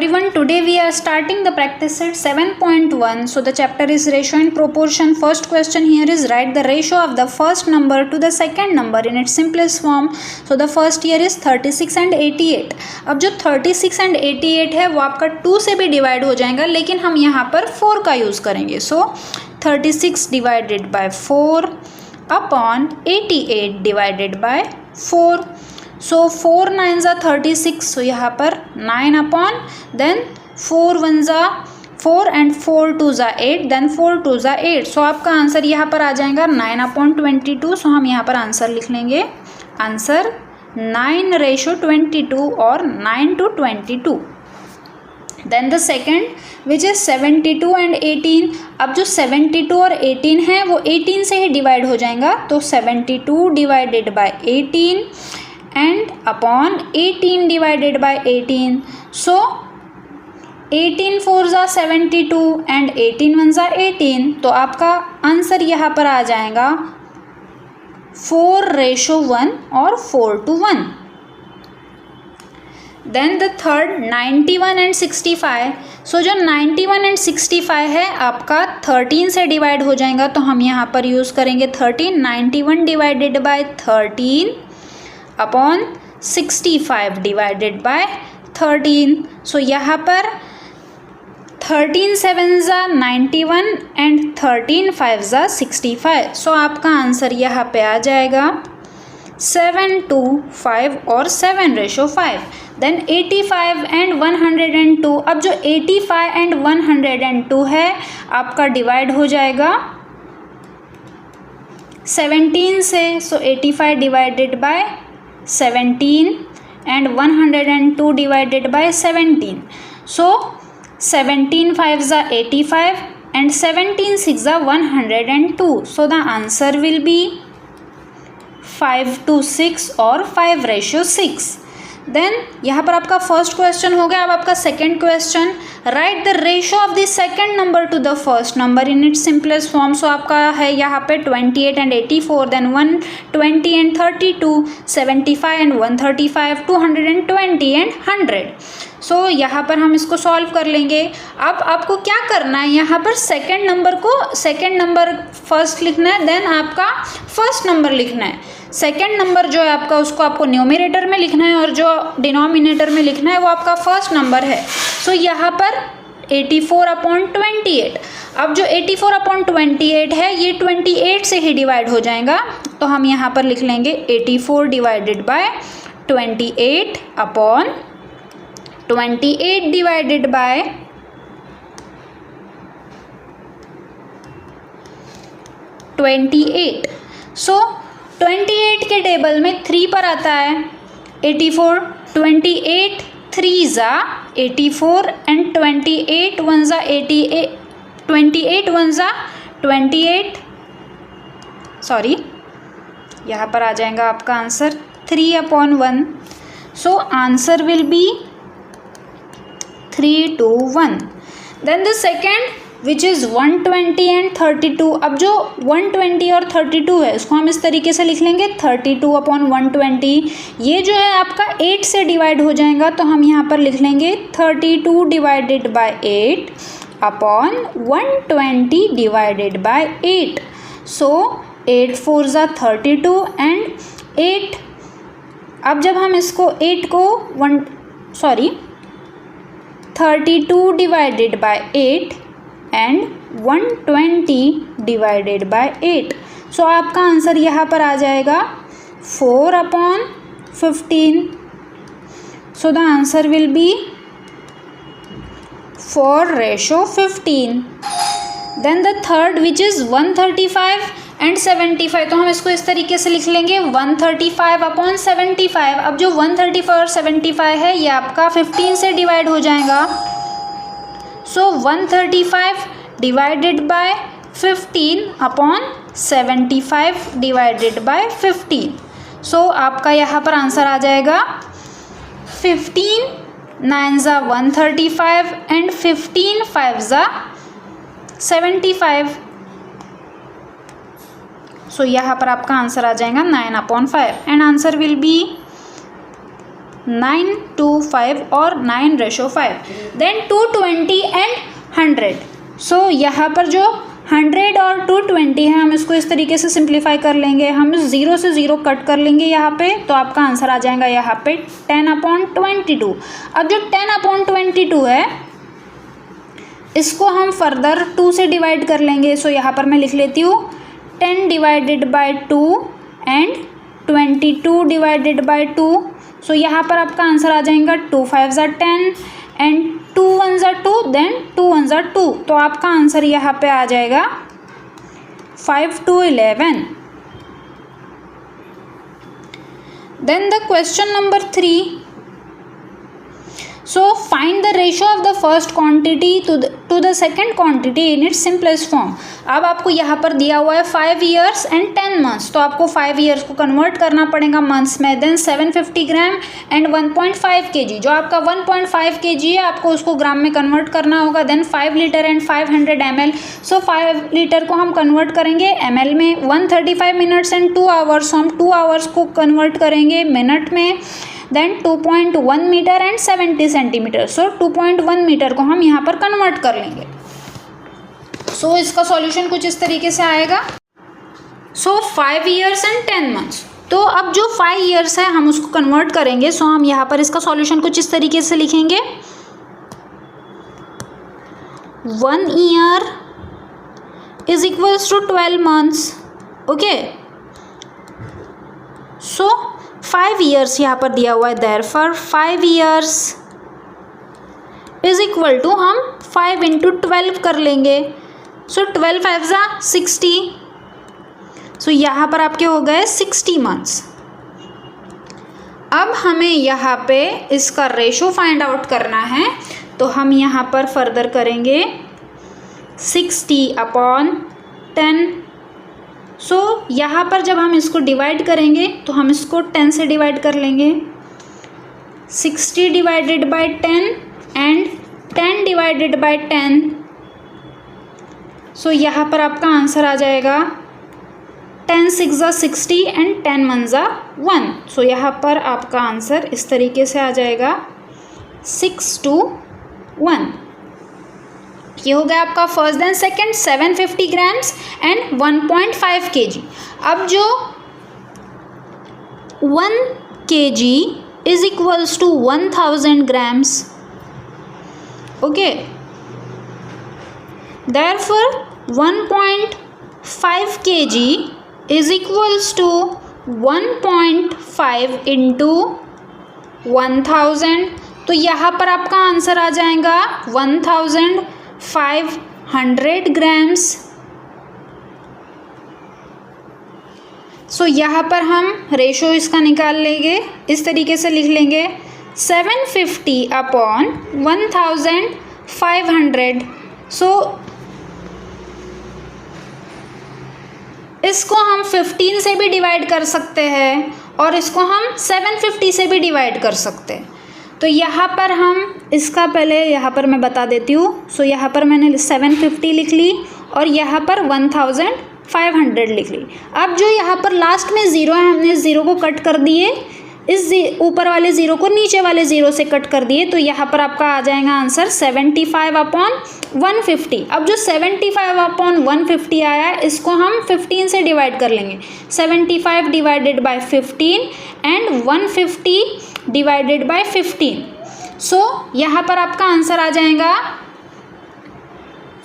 everyone, today we are starting the practice set 7.1. So the chapter is ratio and proportion. First question here is write the ratio of the first number to the second number in its simplest form. So the first here is 36 and 88. अब जो 36 and 88 है वो आपका 2 से भी divide हो जाएगा, लेकिन हम यहाँ पर 4 का यूज़ करेंगे. सो 36 divided by 4 upon 88 divided by 4. सो 4 9 ज़ा 36. सो यहाँ पर 9 अपॉन देन 4 1 ज़ा 4 एंड 4 2 ज़ा 8 देन 4 2 ज़ा 8. सो आपका आंसर यहाँ पर आ जाएगा 9 अपॉन 22. सो हम यहाँ पर आंसर लिख लेंगे. आंसर 9 रेशो 22 और 9 to 22. Then the second which is 72 and 18. अब जो 72 और 18 है वो 18 से ही डिवाइड हो जाएगा. तो 72 divided by 18 and upon 18 divided by 18. So 18 4 ज़ा 72 and 18 1 ज़ा 18. तो आपका आंसर यहाँ पर आ जाएगा 4:1 और 4:1. Then the third 91 and 65. So जो 91 एंड 65 है आपका 13 से डिवाइड हो जाएगा. तो हम यहाँ पर यूज़ करेंगे 13. 91 divided by 13 upon 65 divided by 13. सो यहाँ पर 13 7 ज़ा 91 एंड 13 5 ज़ा 65. सो आपका आंसर यहाँ पे आ जाएगा 7 2 5 और 7 रेशो 5. Then 85 and 102. अब जो 85 एंड 102 है आपका डिवाइड हो जाएगा 17 से. सो 85 divided by 17 and 102 divided by 17. So 17 5 ज़ा 85 and 17 6 ज़ा 102. So the answer will be 5 to 6 और 5:6. देन यहाँ पर आपका फर्स्ट क्वेश्चन हो गया. अब आपका second question write the ratio of the second number to the first number in its simplest form. So आपका है यहाँ पे 28 and 84 then 120 and 32 75 and 135 220 and 100. So यहाँ पर हम इसको सॉल्व कर लेंगे. अब आपको क्या करना है, यहाँ पर सेकेंड नंबर फर्स्ट लिखना है, देन आपका फर्स्ट नंबर लिखना है. सेकेंड नंबर जो है आपका उसको आपको न्यूमरेटर में लिखना है और जो डिनोमिनेटर में लिखना है वो आपका फर्स्ट नंबर है. सो यहाँ पर 84 अपॉन 28. अब जो 84 अपॉन 28 है ये 28 से ही डिवाइड हो जाएगा. तो हम यहाँ पर लिख लेंगे 84 divided by 28 upon 28 divided by 28. सो 28 के टेबल में 3 पर आता है 84. 28 3 ज़ा 84 एंड 28 1 ज़ा 88 28 1 ज़ा 28. सॉरी यहाँ पर आ जाएगा आपका answer 3 upon 1. So answer will be 3 to 1. Then the second which is 120 and 32. अब जो 120 और 32 है उसको हम इस तरीके से लिख लेंगे 32 अपॉन 120. ये जो है आपका 8 से डिवाइड हो जाएगा. तो हम यहाँ पर लिख लेंगे 32 divided by 8 upon 120 divided by 8. सो 8 4 ज़ा 32 एंड 8. अब जब हम इसको 32 divided by 8 and 120 divided by 8. So आपका आंसर यहाँ पर आ जाएगा 4 upon 15. So the answer will be 4:15. Then the third which is 135 and 75. तो हम इसको इस तरीके से लिख लेंगे 135 अपॉन 75. अब जो 135 और 75 है ये आपका 15 से डिवाइड हो जाएगा. सो 135 divided by 15 upon 75 divided by 15. सो आपका यहाँ पर आंसर आ जाएगा 15 9 ज़ा 135 एंड 15 5 ज़ा 75. सो यहाँ पर आपका आंसर आ जाएगा 9 upon 5 and answer will B 9:5 और 9:5. Then 220 and 100. सो यहाँ पर जो 100 और 220 है, हम इसको इस तरीके से सिंप्लीफाई कर लेंगे. हम 0 से 0 कट कर लेंगे यहाँ पे, तो आपका आंसर आ जाएगा यहाँ पे 10/22. अब जो 10/22 है इसको हम फर्दर 2 से डिवाइड कर लेंगे. सो यहाँ पर मैं लिख लेती हूँ 10 divided by 2 and 22 divided by 2. सो यहाँ पर आपका आंसर आ जाएगा 2 5 ज़ा 10 एंड 2 1 ज़ा 2, देन 2 1 ज़ा 2. तो आपका आंसर यहाँ पे आ जाएगा 5 to 11. Then the question number 3. So find the ratio of the first quantity to the second quantity in its simplest form. अब आपको यहाँ पर दिया हुआ है 5 years and 10 months. तो आपको 5 years को कन्वर्ट करना पड़ेगा मंथ्स में. Then 750 gram and 1.5 kg. जो आपका 1.5 kg है आपको उसको ग्राम में कन्वर्ट करना होगा. Then 5 litre and 500 ml. So 5 litre को हम कन्वर्ट करेंगे ml में. 135 मिनट्स एंड 2 आवर्स. हम 2 आवर्स को कन्वर्ट करेंगे मिनट में. Then 2.1 metre and 70 centimetre. So 2.1 metre को हम यहाँ पर कन्वर्ट कर लेंगे. सो इसका सॉल्यूशन कुछ इस तरीके से आएगा. सो 5 years एंड 10 months. तो अब जो 5 years है हम उसको कन्वर्ट करेंगे. सो हम यहाँ पर इसका सॉल्यूशन कुछ इस तरीके से लिखेंगे. 1 year is equals to 12 months. Okay, so 5 years यहाँ पर दिया हुआ है. Therefore 5 years is equal to हम 5 into 12 कर लेंगे. सो 12 5 ज़ा 60. सो यहाँ पर आपके हो गए 60 months. अब हमें यहाँ पे इसका रेशो फाइंड आउट करना है. तो हम यहाँ पर फर्दर करेंगे 60/10. सो यहाँ पर जब हम इसको डिवाइड करेंगे तो हम इसको 10 से डिवाइड कर लेंगे. 60 divided by 10 and 10 divided by 10. सो यहाँ पर आपका आंसर आ जाएगा 10 6 ज़ा 60 एंड 10 1 ज़ा 1. सो यहाँ पर आपका आंसर इस तरीके से आ जाएगा 6 to 1. ये हो गया आपका first. Then second 750 grams and 1.5 kg. अब जो 1 kg is equals to 1000 grams. Okay, therefore 1.5 kg is equals to 1.5 into 1000. तो यहाँ पर आपका आंसर आ जाएगा 1500 grams. सो यहाँ पर हम रेशो इसका निकाल लेंगे. इस तरीके से लिख लेंगे 750/1500. सो इसको हम 15 से भी डिवाइड कर सकते हैं और इसको हम 750 से भी डिवाइड कर सकते हैं. तो यहाँ पर हम इसका पहले यहाँ पर मैं बता देती हूँ. सो यहाँ पर मैंने 750 लिख ली और यहाँ पर 1500 लिख ली. अब जो यहाँ पर लास्ट में ज़ीरो है हमने ज़ीरो को कट कर दिए. इस ऊपर वाले ज़ीरो को नीचे वाले ज़ीरो से कट कर दिए. तो यहाँ पर आपका आ जाएगा आंसर 75/150. अब जो 75/150 आया है इसको हम 15 से डिवाइड कर लेंगे. 75 divided by 15 and 150 divided by 15. सो यहाँ पर आपका आंसर आ जाएगा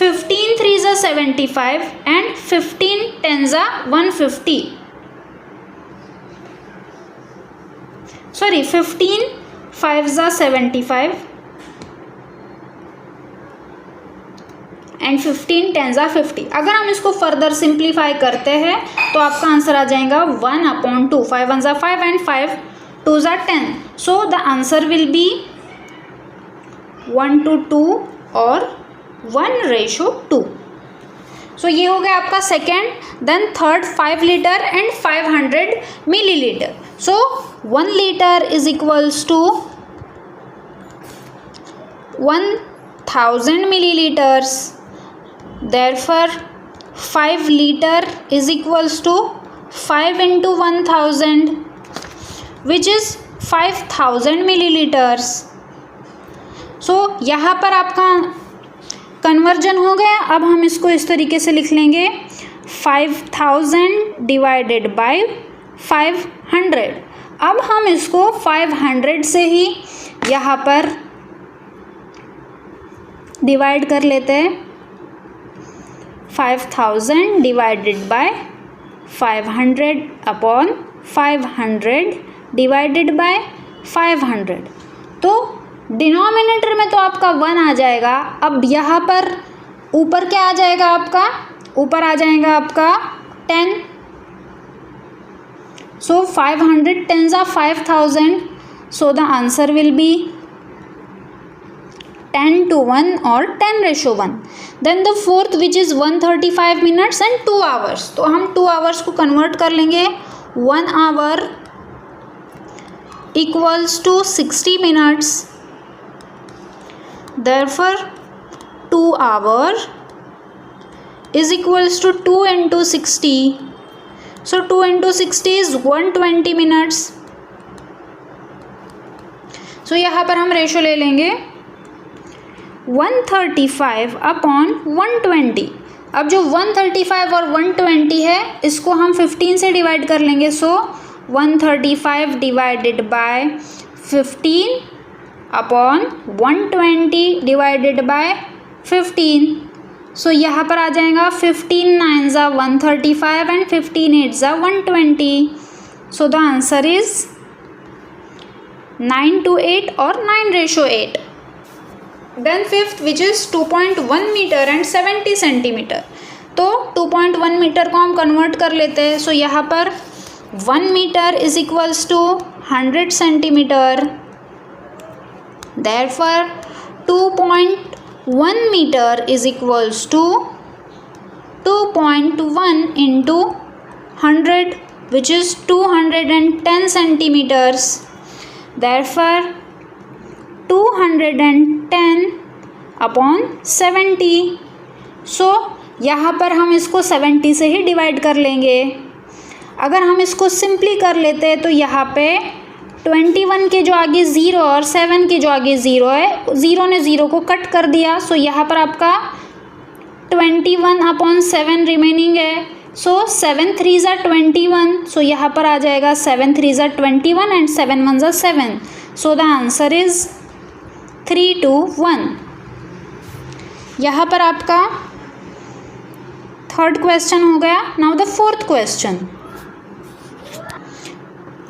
15 3 ज़ा 75 एंड 15 10 ज़ा 150. सॉरी 15 5 ज़ा 75 एंड 15 10 ज़ा 50. अगर हम इसको फर्दर सिंप्लीफाई करते हैं तो आपका आंसर आ जाएगा 1/2. 5 1 ज़ा 5 एंड 5 2 ज़ा 10. So the answer will be 1:2 और 1:2. सो ये हो गया आपका second. Then third 5 litre and 500 millilitre. So 1 litre is equals to 1000 milliliters. Therefore 5 liter is equals to 5 into 1000, which is 5000 millilitres. सो यहाँ पर आपका कन्वर्जन हो गया। अब हम इसको इस तरीके से लिख लेंगे 5000 डिवाइडेड बाय 500। अब हम इसको 500 से ही यहाँ पर डिवाइड कर लेते हैं। 5000 divided by 500 upon 500 divided by 500। तो डिनोमिनेटर में तो आपका 1 आ जाएगा। अब यहाँ पर ऊपर क्या आ जाएगा आपका? ऊपर आ जाएगा आपका 10। सो 500 10s are 5000, so the answer will be 10:1 or 10:1। Then the fourth which is 135 minutes and 2 hours। तो हम 2 hours को कन्वर्ट कर लेंगे। 1 hour equals to 60 minutes। Therefore 2 hour is equals to 2 into 60। So 2 into 60 is 120 minutes। So यहाँ पर हम ratio ले लेंगे 135 अपॉन 120। अब जो 135 और 120 है इसको हम 15 से डिवाइड कर लेंगे। सो 135 divided by 15 upon 120 divided bye 15। सो यहाँ पर आ जाएगा 15 9s are 135 and 15 8s are 120। So the answer is 9:8 और 9:8। Then fifth which is 2.1 metre and 70 centimetre. तो 2.1 मीटर को हम कन्वर्ट कर लेते हैं। सो यहाँ पर 1 metre is equals to 100 centimetre. Therefore 2.1 meter is equals to 2.1 into 100 which is 210 centimeters। Therefore 210 upon 70। So यहाँ पर हम इसको 70 से ही डिवाइड कर लेंगे। अगर हम इसको सिंपली कर लेते हैं तो यहाँ पे 21 के जो आगे 0 और 7 के जो आगे 0 है, 0 ने 0 को कट कर दिया। सो यहाँ पर आपका 21 अपॉन 7 रिमेनिंग है। सो 7 3s are 21। सो यहाँ पर आ जाएगा 7 3s are 21 and 7 1s are 7। So the answer is 3:1। यहाँ पर आपका थर्ड क्वेश्चन हो गया। Now the fourth question.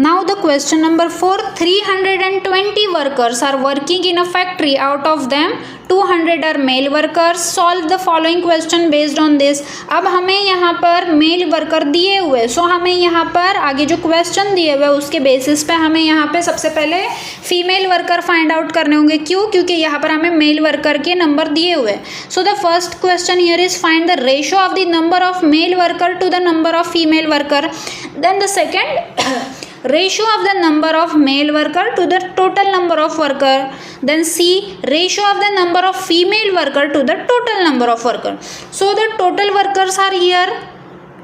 Now the question number 4, 320 workers are working in a factory. Out of them 200 are male workers. Solve the following question based on this। अब हमें यहाँ पर mail worker दिए हुए, सो हमें यहाँ पर आगे जो क्वेश्चन दिए हुए उसके बेसिस पे हमें यहाँ पे सबसे पहले फीमेल वर्कर फाइंड आउट करने होंगे। क्यों? क्योंकि यहाँ पर हमें मेल वर्कर के नंबर दिए हुए। So the first question here is find the ratio of the number of male worker to the number of female worker. Then the second ratio of the number of male worker to the total number of worker। then C, ratio of the number of female worker to the total number of worker। so the total workers are here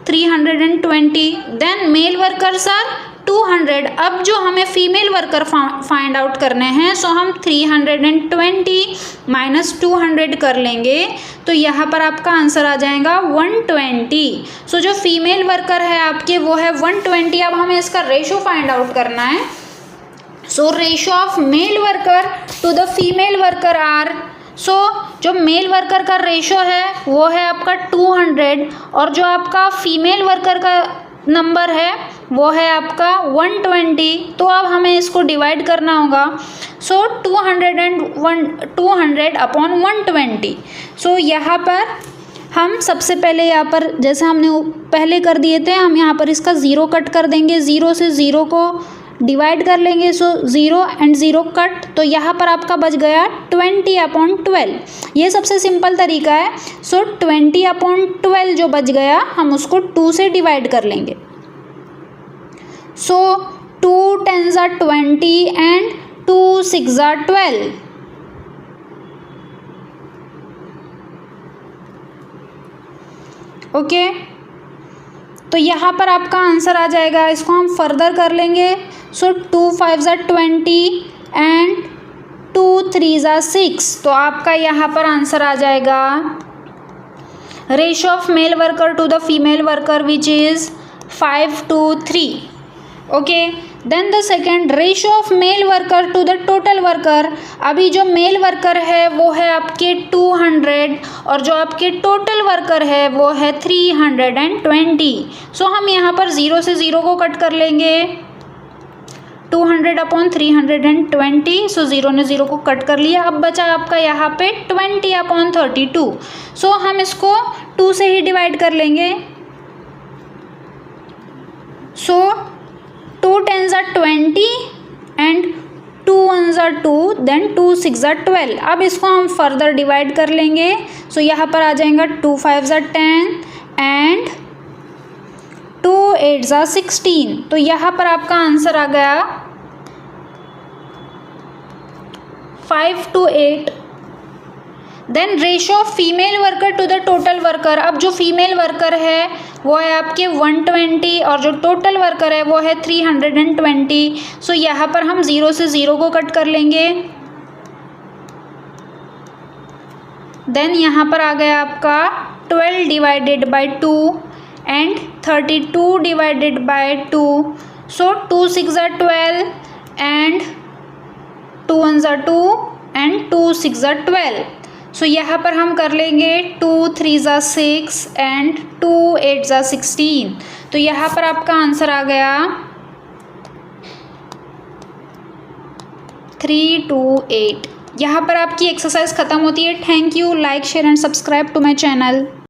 320, then male workers are 200। अब जो हमें female worker find out करने हैं, सो हम 320 minus 200 कर लेंगे। तो यहाँ पर आपका आंसर आ जाएगा 120। सो जो फीमेल वर्कर है आपके वो है 120। अब हमें इसका रेशो फाइंड आउट करना है। So ratio of male worker to the female worker are, so जो मेल वर्कर का रेशो है वो है आपका 200 और जो आपका फीमेल वर्कर का नंबर है वो है आपका 120। तो अब हमें इसको डिवाइड करना होगा। सो 200 अपॉन 120। सो यहाँ पर हम सबसे पहले यहाँ पर जैसे हमने पहले कर दिए थे, हम यहाँ पर इसका 0 कट कर देंगे। 0 से 0 को डिवाइड कर लेंगे। सो 0 एंड 0 कट, तो यहाँ पर आपका बच गया 20 अपॉन 12। ये सबसे सिंपल तरीका है। सो 20 अपॉन 12 जो बच गया हम उसको 2 से डिवाइड कर लेंगे। सो 2 10s are 20 and 2 6s are 12। Okay, तो यहाँ पर आपका आंसर आ जाएगा। इसको हम फर्दर कर लेंगे। सो 2 5 ज़ा 20 एंड 2 3 ज़ा 6। तो आपका यहाँ पर आंसर आ जाएगा ratio of male worker to the female worker which is 5:3। Okay, then the second ratio of male worker to the total worker. अभी जो मेल वर्कर है वो है आपके 200 और जो आपके टोटल वर्कर है वो है 320। सो हम यहाँ पर 0 से 0 को कट कर लेंगे। 200/320। सो 0 ने 0 को कट कर लिया। अब बचा आपका यहाँ पे 20/32। सो हम इसको 2 से ही डिवाइड कर लेंगे। सो 2 10 ज़ा 20 एंड 2 1 ज़ा 2, देन 2 6 ज़ा 12। अब इसको हम फर्दर डिवाइड कर लेंगे। सो यहाँ पर आ जाएगा 2 5 ज़ा 10 एंड 2 8 ज़ा 16। तो यहाँ पर आपका आंसर आ गया 5 to 8। Then ratio of female worker to the total worker. अब जो फीमेल वर्कर है वो है आपके 120 और जो टोटल वर्कर है वो है 320। सो यहाँ पर हम 0 से 0 को कट कर लेंगे। देन यहाँ पर आ गया आपका 12 divided by 2 and 32 divided by 2। सो 2 6 ज़ा 12 एंड 2 1 ज़ा 2 एंड 2 6 ज़ा 12। सो यहाँ पर हम कर लेंगे 2 3 ज़ा 6 एंड 2 8 ज़ा 16। तो यहाँ पर आपका आंसर आ गया 3 2 8। यहाँ पर आपकी एक्सरसाइज ख़त्म होती है। Thank you. Like share and subscribe to my channel.